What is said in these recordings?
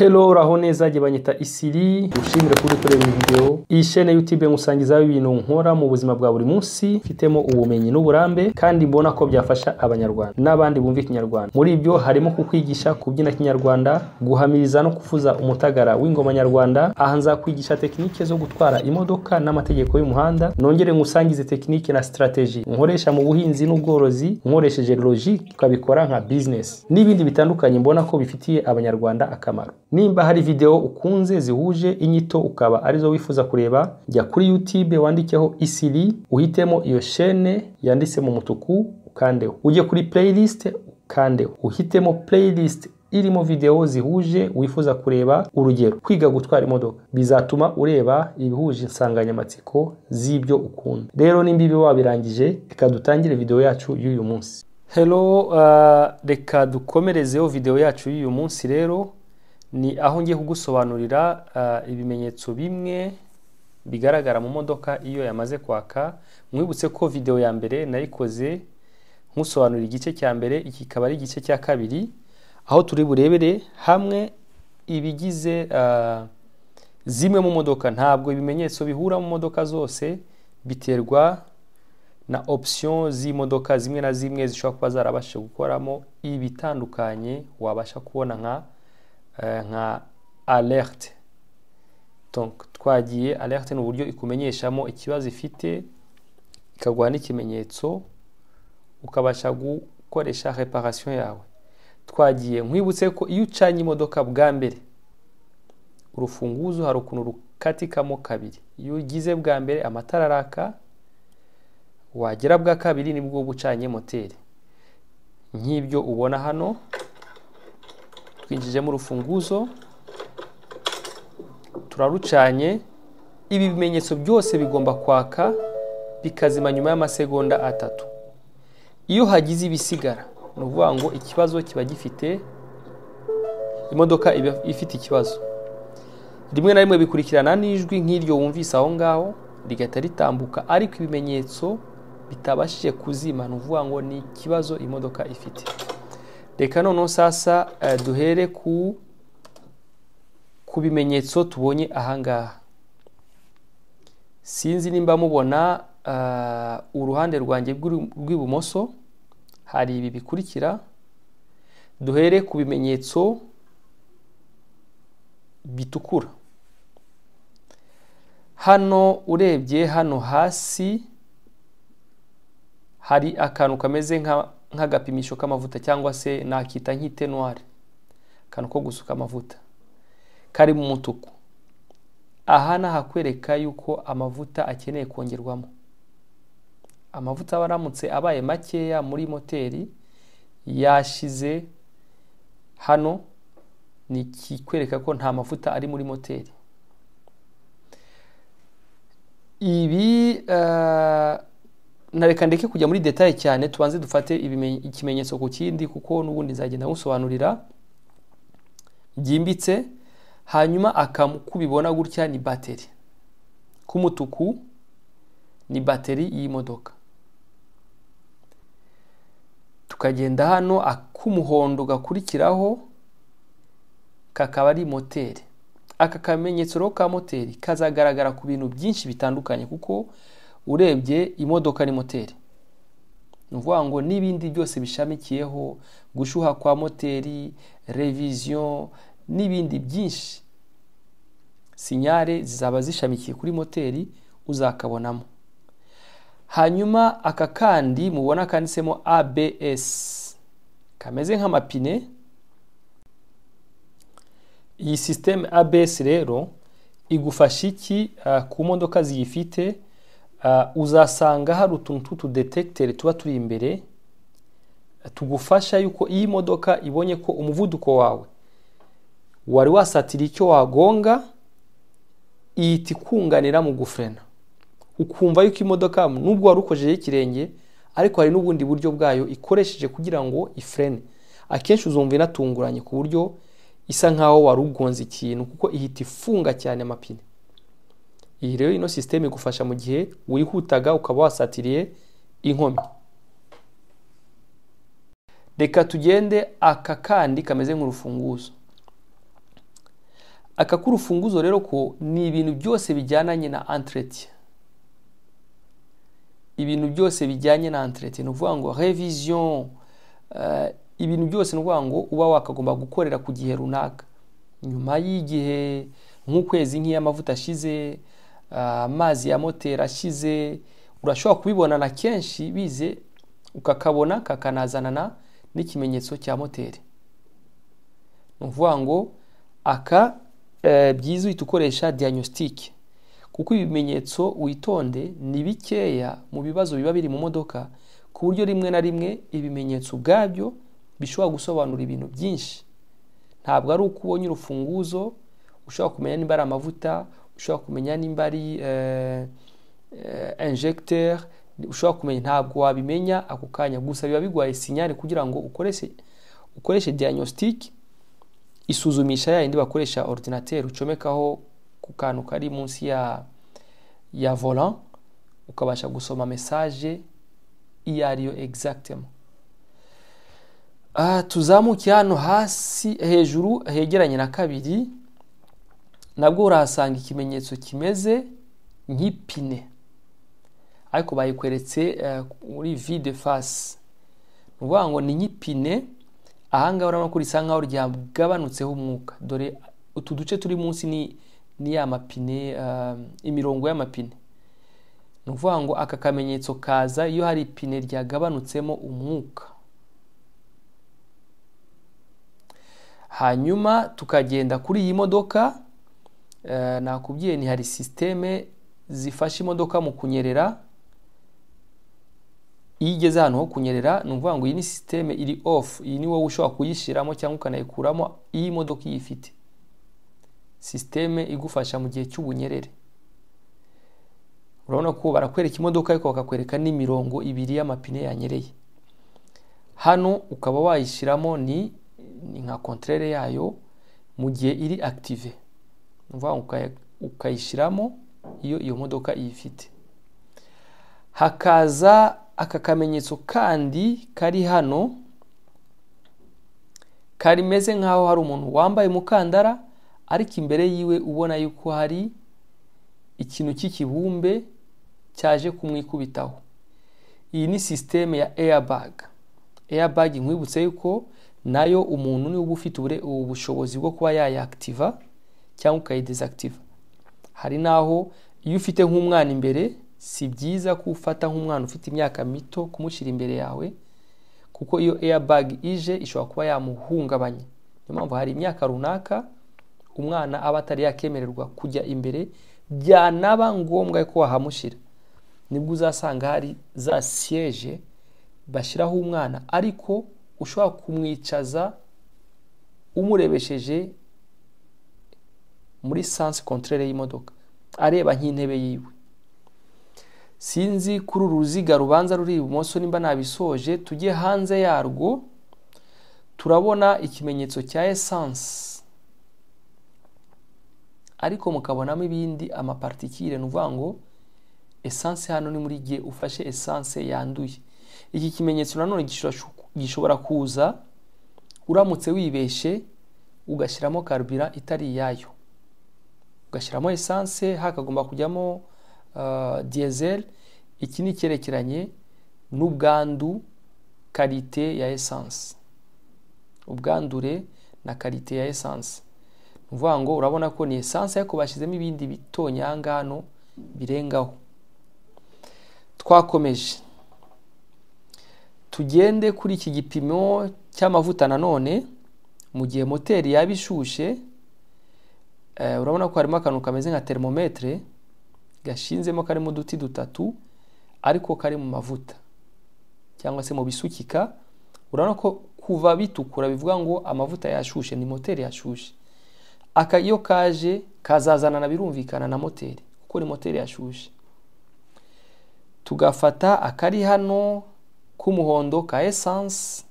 Hello, uraho neza, jye banyita Isiri. Ushimire kuri kureba video. Iyi chaîne YouTube ngusangizaho ibintu nkora mu buzima bwa buri munsi, mfitemo ubumenyi n'uburambe kandi mbona ko byafasha abanyarwanda n'abandi bumva ikinyarwanda. Muri ibyo harimo kukwigisha kubyina kinyarwanda, guhamiriza no kuvuza umutagara w'ingoma nyarwanda. Aha nzakwigisha tekinike zo gutwara imodoka n'amategeko y'umuhanda. Nongere ngusangize tekinike na strategy nkoresha mu buhinzi n'ubworozi, nkoresheje logique ukabikora nka business. N'ibindi bitandukanye mbona ko bifitiye abanyarwanda akamaro. Nimba hari video ukunze zihuje inyito ukaba arizo wifuza kureba, jya kuri YouTube wandikeho Isiri, uhitemo iyo chaîne yanditse mu mutuku ukandeho. Ujye kuri playlist ukandeho, uhitemo playlist irimo video zihuje wifuza kureba. Urugero, kwiga gutwara imodoka, bizatuma ureba ibihuje insanganyamatsiko z'ibyo ukunda. Rero nimba wabirangije, reka dutangire video yacu y'uyu munsi. Hello, reka dukomerezeho video yacu y'uyu munsi. Rero ni aho ngiye kugusobanurira ibimenyetso bimwe bigaragara mu modoka iyo yamaze kwaka. Mwibutse ko video ya mbere nayikoze nkusobanurira igice cya mbere, iki kikaba ari igice cya kabiri, aho turi burebere hamwe ibigize zimwe mu modoka. Ntabwo ibimenyetso bihura mu modoka zose, biterwa na option z'imodoka zimwe na zimwe zishobora kuba zarabasha gukoramo ibitandukanye wabasha kubona nka alerte. Donc twagiye alerte n'uburyo ikumenyeshamo ikibazo ifite, ikaguha n'ikimenyetso ukabasha gukoresha reparation yawe. Twagiye nkwibutse ko iyo ucanye imodoka bwa mbere, urufunguzo hari ukuntu rukatikamo kabiri. Iyo ugize bwa mbere amatara araka, wagera bwa kabiri nibwo bucanye moteri. Nk'ibyo ubona hano, twinjijemo urufunguzo, turarucanye. Ibi bimenyetso byose bigomba kwaka bikazima nyuma y'amasegonda 3. Iyo hagize ibisigara, ni ukuvuga ngo ikibazo kiba gifite, imodoka iba ifite ikibazo. Rimwe na rimwe bikurikirana n'ijwi nk'iryo wumvise aho ngaho, rigahita ritambuka, ariko ibimenyetso bitabashije kuzima, ni ukuvuga ngo ni ikibazo imodoka ifite. Reka noneho sasa duhere ku bimenyetso tubonye ahangaha. Sinzi nimba mubona uruhande rwanjye rw'ibumoso hari ibi bikurikira. Duhere ku bimenyetso bitukura. Hano urebye hano hasi hari akantu kameze nk'agapimisho k'amavuta, cyangwa se nakita nk'itenwari, akantu ko gusuka amavuta kari mu mutuku. Aha nahakwereka yuko amavuta akeneye kongerwamo. Amavuta baramutse abaye makeya muri moteri yashize hano, ni kikwereka ko nta mavuta ari muri moteri. Ibi nareka ndeke kujya muri detail cyane, tubanze dufate ikimenyetso ku kindi, kuko n'ubundi nzagenda ngusobanurira byimbitse. Hanyuma kubibona gutya ni bateri. Kumutuku ni bateri y'imodoka. Tukagenda hano, akumuhondo gakurikiraho kakaba ari moteri. Aka kamenyetso ro ka moteri kazagaragara ku bintu byinshi bitandukanye, kuko urebye imodoka ni moteri. Nuvuga ngo n'ibindi byose bishamikiyeho, gushuha kwa moteri, revision n'ibindi byinshi, sinyare zizaba zishamikiye kuri moteri uzakabonamo. Hanyuma aka kandi mubona kanditsemo ABS, kameze nk'amapine. Iyi system ABS rero igufasha iki ku modoka ziyifite? Uzasanga hari utuntu tw'utudetecteur tuba turi imbere tugufasha yuko iyi modoka ibonye ko umuvuduko wawe wari wasatira icyo wagonga, ihita ikunganira mu gufrena. Ukumva yuko imodoka nubwo warukojeje ikirenge, ariko hari n'ubundi buryo bwayo ikoresheje kugira ngo ifrene. Akenshi uzumva inatunguranye ku buryo isa nkaho warugonze ikintu, kuko ihita ifunga cyane amapine. Iyi rero ino system igufasha mu gihe wihutaga ukaba wasatiriye inkomyi. Reka tugende aka kandi kameze nk'urufunguzo. aka k'urufunguzo rero ko ni ibintu byose bijyananye na entretien. Ibintu byose bijyanye na entretien, uvuga ngo revision, ibintu byose nuvuga ngo uba wakagomba gukorera ku gihe runaka, nyuma y'igihe nk'ukwezi nk'iy'amavuta ashize, amazi ya moteri ashize, urashobora kubibona na kenshi bize ukakabona kakanazanana n'ikimenyetso cya moteri. Nuvuga ngo aka byiza uhita ukoresha diagnostic, kuko ibimenyetso witonde ni bikeya mu bibazo biba biri mu modoka, ku buryo rimwe na rimwe ibimenyetso ubwabyo bishobora gusobanura ibintu byinshi. Ntabwo ari uko ubonye urufunguzo ushobora kumenya nimba ari amavuta, ushobora kumenya nimba ari injecteur, ushobora kumenya, ntabwo wabimenya ako kanya. Gusa biba biguhaye signal kugira ngo ukoreshe diagnostic, isuzumisha yindi bakoresha ordinateur ucomekaho ku kantu kari munsi ya volant, ukabasha gusoma message iyo ariyo exactement. Tuzamuke hano hasi hejuru hegeranye na kabiri, nabwo urahasanga ikimenyetso kimeze nk'ipine, ariko bayikweretse muri vide face. Nuvuga ngo ni nk'ipine, ahangaha urabona ko risa nkaho ryagabanutseho umwuka. Dore utu duce turi munsi ni ya mapine, imirongo y'amapine. Nuvuga ngo aka kamenyetso kaza iyo hari ipine ryagabanutsemo umwuka. Hanyuma tukagenda kuri iyi modoka, nakubwiye ni hari systeme zifasha imodoka mu kunyerera. Iyo igeze hano ho kunyerera, nuvuga ngo iyi ni systeme iri off, iyi ni wowe ushobora kuyishiramo cyangwa ukanayikuramo iyi modoka iyifite. Systeme igufasha mu gihe cy'ubunyerere. Urabona ko barakwereka imodoka ariko bakakwereka n'imirongo ibiri y'amapine yanyereye. Hano ukaba wayishiramo ni nka contraire yayo mu gihe iri active. Nuvuga ngo ukayishiramo iyo modoka iyifite. Hakaza aka kamenyetso kandi kari hano, karimeze nkaho hari umuntu wambaye mukandara, ariko imbere yiwe ubona yuko hari ikintu cy'ikibumbe cyaje kumwikubitaho. Iyi ni systeme ya airbag. Airbag nkwibutse yuko nayo umuntu ni uba ufite ubushobozi bwo kuba yayiactiva cyangwa ukayidesactiva. Hari naho iyo ufite nk'umwana imbere, si byiza kufata nk'umwana ufite imyaka mito kumushyira imbere yawe, kuko iyo airbag ije ishobora kuba yamuhungabanya. Niyo mpamvu hari imyaka runaka umwana aba atari yakemererwa kujya imbere, byanaba ngombwa ko wahamushyira. Nibwo uzasanga hari za siège bashyiraho umwana, ariko ushobora kumwicaza umurebesheje muri sens contraire y'imodoka, areba nk'intebe yiwe. Sinzi kuri uruziga rubanza ruri ibumoso nimba nabisoje. Tujye hanze yarwo, turabona ikimenyetso cya essence, ariko mukabonamo ibindi amapartikire. Nuvuga ngo essence hano ni muri gihe ufashe essence yanduye. Iki kimenyetso nanone gishobora kuza uramutse wibeshe ugashyiramo carburant itari yayo, ugashyiramo essence hakagomba kujyamo diesel. Iki ni cyerekeranye n'ubwandu, qualité ya essence, ubwandure na qualité ya essence. Nuvuga ngo urabona ko ni essence ariko bashyizemo ibindi bitonyanga hano birengaho. Twakomeje tugende kuri iki gipimo cy'amavuta nanone mu gihe moteri yabishushe. Urabona ko harimo akantu kameze nka thermometre gashinzemo, karimo uduti dutatu ariko kari mu mavuta cyangwa se mu bisukika. Urabona ko kuva bitukura bivuga ngo amavuta yashushe, ni moteri yashushe. Aka iyo kaje kazazana na birumvikana na moteri kuko ni moteri yashushe. Tugafata akari hano k'umuhondo ka essence.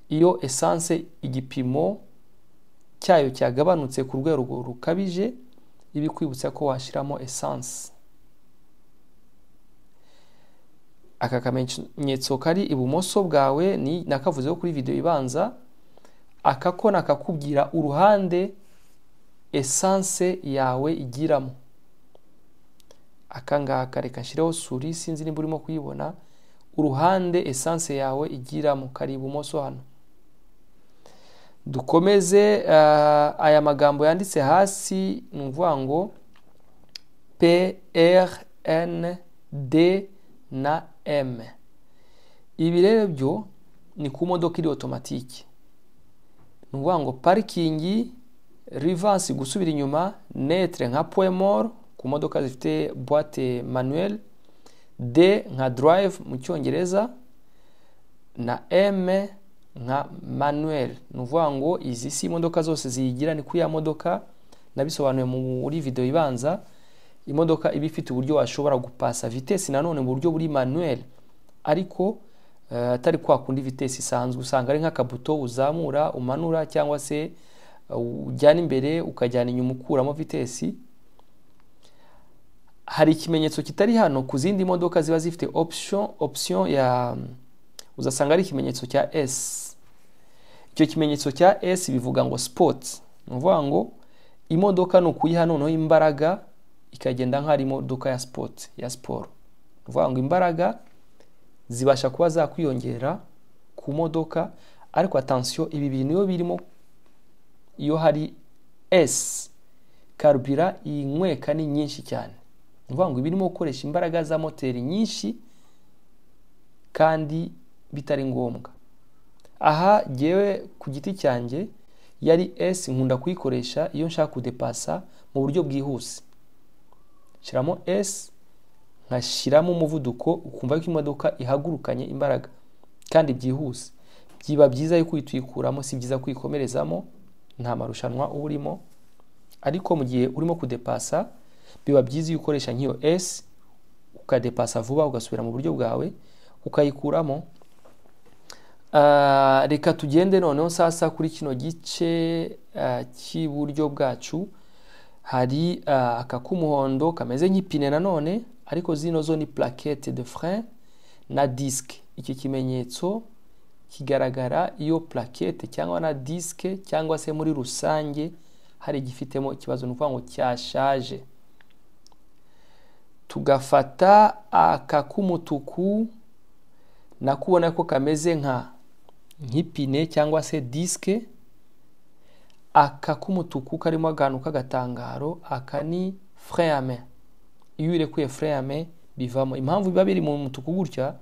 Iyo essence igipimo cyayo cyagabanutse ku rwego rukabije, ibi kwibutsa ko washiramo essence. Aka kamenyetso kari ibumoso bwawe ni nakavuzeho kuri video ibanza, aka ko nakakubwira uruhande essence yawe igiramo. Aka ngaka reka nshireho suri, sinzi nimba urimo kuyibona. Uruhande essence yawe igiramo kari ibumoso hano. Dukomeze aya magambo yanditse hasi, nuvuga ngo P, R, N, D na M. Ibi rero byo ni ku modoka iri automatique. Nuvuga ngo parking, reverse gusubira inyuma, netre nka point mort ku modoka zifite boîte manuelle, D nka drive mu cyongereza, na M nka manuel. Nuvuga ngo izi si imodoka zose ziyigira, ni ku ya modoka nabisobanuye muri video ibanza. Imodoka iba ifite uburyo washobora gupasa vitesse nanone mu buryo buri manuel, ariko atari kwa kundi vitesse isanzwe usanga ari nk'akabuto uzamura umanura, cyangwa se ujyana imbere ukajyana inyuma ukuramo vitesse. Hari ikimenyetso kitari hano ku zindi modoka ziba zifite option ya, uzasanga ari ikimenyetso cya S. Icyo kimenyetso cya S bivuga ngo sport. Nuvuga ngo imodoka no kuyiha noneho imbaraga ikagenda nk'ari imodoka ya sport, ya sport. Nuvuga ngo imbaraga zibasha kuba zakwiyongera ku modoka, ariko attention, ibi bintu yo birimo iyo hari S, carburant inyweka ni nyinshi cyane. Nuvuga ngo birimo gukoresha imbaraga za moteri nyinshi kandi bitari ngombwa. Aha jewe ku giti cyanjye yari S nkunda kuyikoresha iyo nshaka kudepasa mu buryo bwihuse. Shiramo S nkashiramo umuvuduko, ukumva ko imodoka ihagurukanye imbaraga kandi byihuse. Byiba byiza yuko uyitwikuramo, si byiza kwikomerezamo, nta marushanwa urimo. Ariko mu gihe urimo kudepasa biba byiza iyo ukoresha nk'iyo S ukadepasa vuba, ugasubira mu buryo bwawe ukayikuramo. Reka tugende noneho sasa kuri kino gice cy'iburyo bwacu. Hari aka k'umuhondo kameze nk'ipine nanone, ariko zino zo ni plaquette de frein na disque. Iki kimenyetso kigaragara iyo plaquette cyangwa na disque cyangwa se muri rusange hari gifitemo ikibazo, nukuvuga ngo cyashaje. Tugafata aka k'umutuku nakubona ko kameze nk'ipine cyangwa se disque. Aka k'umutuku karimo akantu k'agatangaro, aka ni frein à main. Iyo urekuye frein à main bivamo. Impamvu biba biri mu mutuku gutya,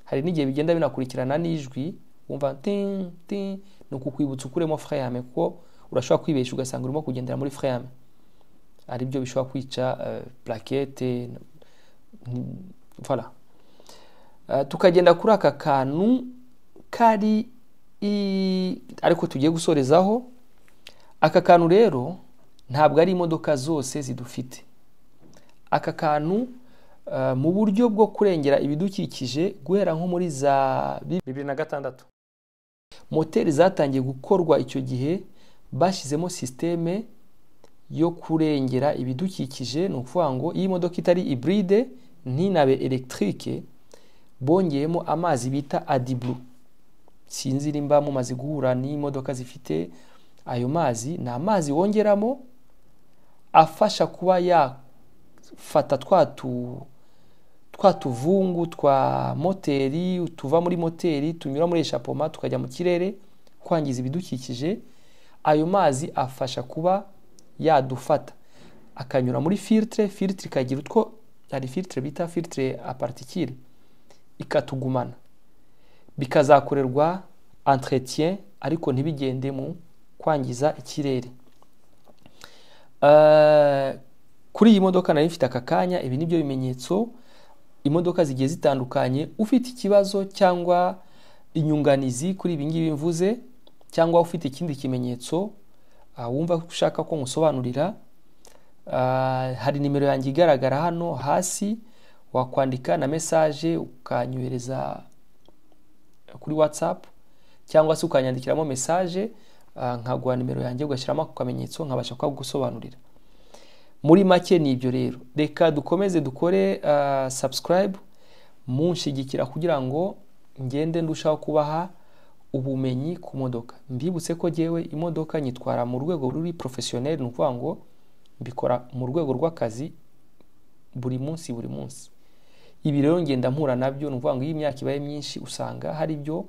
hari n'igihe bigenda binakurikirana n'ijwi, wumva ting ting, nuko kwibutsa ukuremo frein à main, kuko urashobora kwibesha ugasanga urimo kugendera muri frein à main, ari byo bishobora kwica plaquette. Voilà. Tukagenda kuri aka kantu kari ariko tugiye gusorezaho. Aka kantu rero ntabwo ari imodoka zose zidufite. Aka kantu mu buryo bwo kurengera ibidukikije, guhera nko muri za 2006 moteri zatangiye gukorwa, icyo gihe bashyizemo systeme yo kurengera ibidukikije. Ni ukuvuga ngo iyi modoka itari hybride ntinabe electrique, bongeyemo amazi bita AdBlue. Sinzi nimba mumaze guhura n'imodoka zifite ayo mazi. Ni amazi wongeramo afasha kuba yafata twa tuvungu twa moteri tuva muri moteri tunyura muri eshapoma tukajya mu kirere kwangiza ibidukikije. Ayo mazi afasha kuba yadufata akanyura muri filtre ikagira utwo, hari filtre bita filtre à particules, ikatugumana, bikazakorerwa entretien ariko ntibigende mu kwangiza ikirere. Kuri iyi modoka nari mfite aka kanya, ibi nibyo bimenyetso imodoka zigiye zitandukanye. Ufite ikibazo cyangwa inyunganizi kuri ibi ngibi mvuze, cyangwa ufite ikindi kimenyetso wumva ushaka ko ngusobanurira, hari nimero yanjye igaragara hano hasi, wakwandika na message ukanyohereza kuri WhatsApp, cyangwa se ukanyandikiramo message nkaguha nimero yanjye ugashyiramo ako kamenyetso nkabasha kugusobanurira. Muri make ni ibyo rero. Reka dukomeze dukore subscribe, munshigikira kugira ngo ngende ndushaho kubaha ubumenyi ku modoka. Mbibutse ko jewe imodoka nyitwara mu rwego ruri professionnel, nukuvuga ngo mbikora mu rwego rw'akazi buri munsi. Ibi rero ngenda mpura nabyo, nukuvuga ngo iyi myaka ibaye myinshi usanga hari byo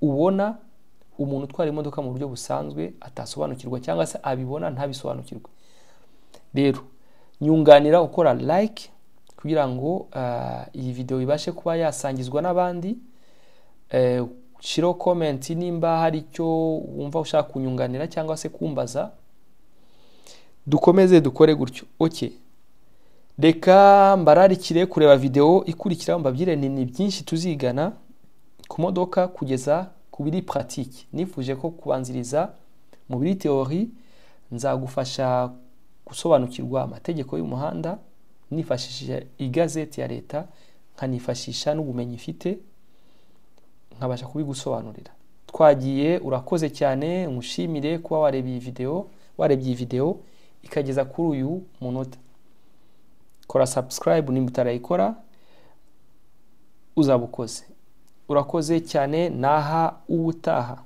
ubona umuntu utwara imodoka mu buryo busanzwe atasobanukirwa cyangwa se abibona ntabisobanukirwe. Rero nyunganira ukora like kugira ngo iyi video ibashe kuba yasangizwa n'abandi. Shiro comment nimba hari icyo wumva ushaka kunyunganira cyangwa se kumbaza, dukomeze dukore gutyo. Okay, reka mbararikire kureba video ikurikira, mbabyire ni byinshi tuzigana ku modoka kugeza ku biri pratique. Nifuje ko kubanziriza mu biri theory, nzagufasha gusobanukirwa amategeko y'umuhanda nifashishije igazeti ya leta, nkanifashisha n'ubumenyi ifite nkabasha kubigusobanurira. Twagiye, urakoze cyane, ngushimire kuba warebye iyi video ikageza kuri uyu munota. Kora subscribe nimba utarayikora, uzabukoze. Urakoze cyane, naha ubutaha.